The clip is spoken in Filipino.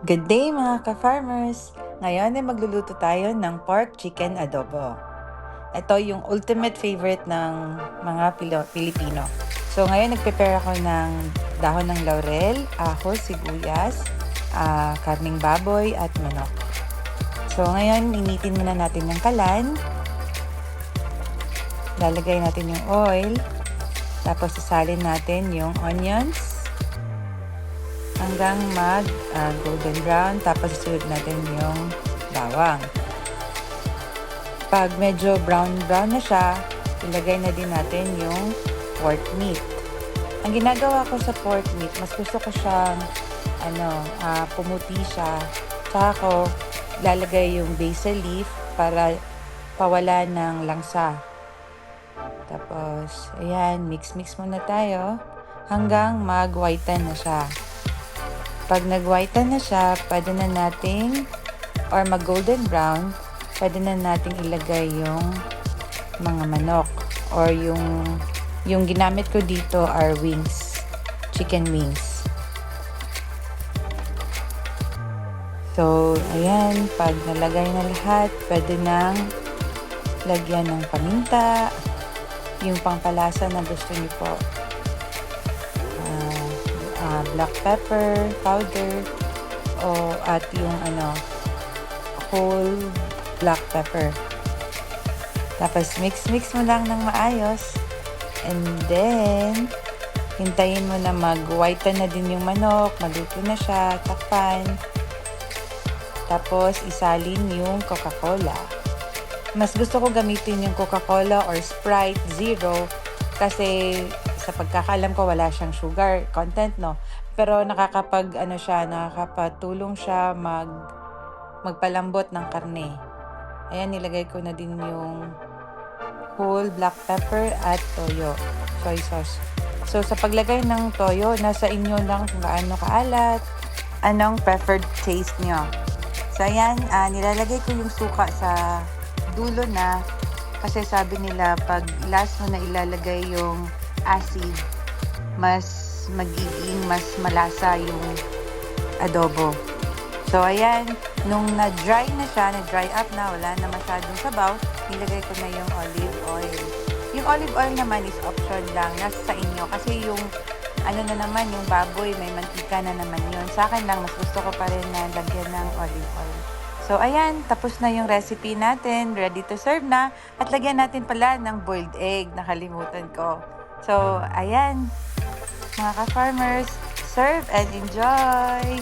Good day mga ka-farmers! Ngayon ay magluluto tayo ng pork chicken adobo. Ito yung ultimate favorite ng mga Pilipino. So ngayon nagprepare ako ng dahon ng laurel, ahos, sibuyas, karning baboy at manok. So ngayon initin muna natin yung kalan. Lalagay natin yung oil. Tapos sasalin natin yung onions hanggang mag golden brown, tapos isunod natin yung bawang. Pag medyo brown na siya, ilagay na din natin yung pork meat. Ang ginagawa ko sa pork meat, mas gusto ko siyang pumuti siya. Tsaka ko lalagay yung basil leaf para pawala ng langsa. Tapos ayan, mix muna tayo hanggang mag-whiten na siya. Pag nag-whiten na siya, pwede na nating, or mag-golden brown, pwede na nating ilagay yung mga manok. Or yung ginamit ko dito are wings, chicken wings. So, ayan, pag nalagay na lahat, pwede nang lagyan ng paminta, yung pangpalasa na gusto niyo po. Black pepper powder at yung whole black pepper. Tapos mix mo lang ng maayos, and then hintayin mo na mag-whiten na din yung manok, maluto na siya, takpan. Tapos isalin yung Coca-Cola. Mas gusto ko gamitin yung Coca-Cola or Sprite Zero kasi sa pagkakaalam ko wala siyang sugar content, no? Pero nakakapatulong siya magpalambot ng karne. Ayan, nilagay ko na din yung whole black pepper at toyo, soy sauce. So sa paglagay ng toyo, nasa inyo lang kung gaano kaalat, anong preferred taste nyo. So ayan, nilalagay ko yung suka sa dulo na kasi sabi nila pag last mo na ilalagay yung acid, mas malasa yung adobo. So ayan, nung na-dry na siya, na-dry up na, wala na masyadong sabaw, nilagay ko na yung olive oil. Yung olive oil naman is option lang, nasa sa inyo. Kasi yung yung baboy, may mantika na naman yun. Sa akin lang, mas gusto ko pa rin na lagyan ng olive oil. So ayan, tapos na yung recipe natin, ready to serve na. At lagyan natin pala ng boiled egg, nakalimutan ko. So ayan, mga ka-farmers, serve and enjoy!